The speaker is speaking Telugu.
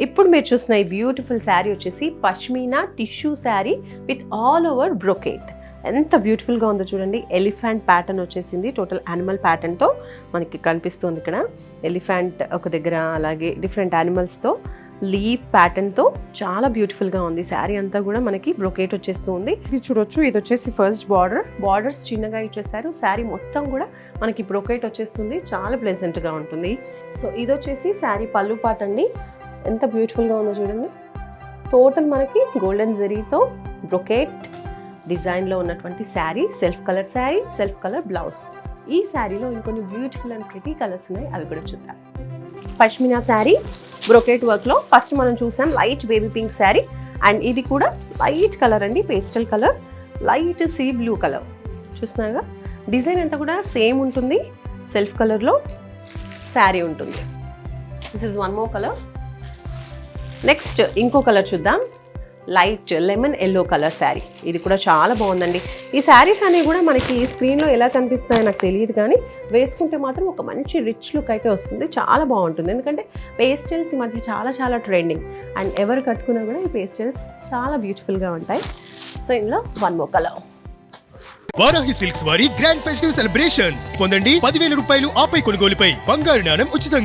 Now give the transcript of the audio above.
ఇప్పుడు మీరు చూసిన ఈ బ్యూటిఫుల్ శారీ వచ్చేసి pashmina tissue sari with all over brocade. ఎంత బ్యూటిఫుల్గా ఉందో చూడండి. ఎలిఫెంట్ ప్యాటర్న్ వచ్చేసింది, టోటల్ యానిమల్ ప్యాటర్న్తో మనకి కనిపిస్తుంది. ఇక్కడ ఎలిఫెంట్ ఒక దగ్గర, అలాగే డిఫరెంట్ యానిమల్స్తో లీఫ్ ప్యాటర్న్తో చాలా బ్యూటిఫుల్గా ఉంది. శారీ అంతా కూడా మనకి బ్రొకేట్ వచ్చేస్తూ ఉంది. ఇది చూడొచ్చు, ఇది వచ్చేసి ఫస్ట్ బార్డర్స్ చిన్నగా ఇచ్చేసారు. శారీ మొత్తం కూడా మనకి బ్రొకేట్ వచ్చేస్తుంది, చాలా ప్లెజెంట్గా ఉంటుంది. సో ఇది వచ్చేసి శారీ పళ్ళు పార్ట్ అండి. ఎంత బ్యూటిఫుల్గా ఉందో చూడండి. టోటల్ మనకి గోల్డెన్ జరీతో బ్రొకేట్ డిజైన్లో ఉన్నటువంటి sari, self colour sari, self colour blouse. ఈ శారీలో ఇంకొన్ని బ్యూటిఫుల్ అండ్ ప్రిటీ కలర్స్ ఉన్నాయి, అవి కూడా చూద్దాం. పష్మినా శారీ బ్రొకేట్ వర్క్లో ఫస్ట్ మనం చూసాం light baby pink sari, and ఇది కూడా లైట్ కలర్ అండి, pastel colour, light sea blue colour. చూస్తున్నారుగా, డిజైన్ అంతా కూడా సేమ్ ఉంటుంది. సెల్ఫ్ కలర్లో శారీ ఉంటుంది. This is one more colour. Next ఇంకో కలర్ చూద్దాం, light lemon yellow colour sari. ఇది కూడా చాలా బాగుందండి. ఈ శారీస్ అనేవి కూడా మనకి స్క్రీన్లో ఎలా కనిపిస్తాయో నాకు తెలియదు, కానీ వేసుకుంటే మాత్రం ఒక మంచి రిచ్ లుక్ అయితే వస్తుంది. చాలా బాగుంటుంది, ఎందుకంటే పేస్టల్స్ ఈ మధ్య చాలా ట్రెండింగ్, అండ్ ఎవరు కట్టుకున్నా కూడా ఈ పేస్టల్స్ చాలా బ్యూటిఫుల్గా ఉంటాయి. సో ఇందులో one more colour. Varahi silks వారి గ్రాండ్ ఫెస్టివ్ సెలబ్రేషన్స్. పొందండి 10,000 రూపాయలు ఆపై కొనుగోలుపై బంగారు నాణెం ఉచితంగా.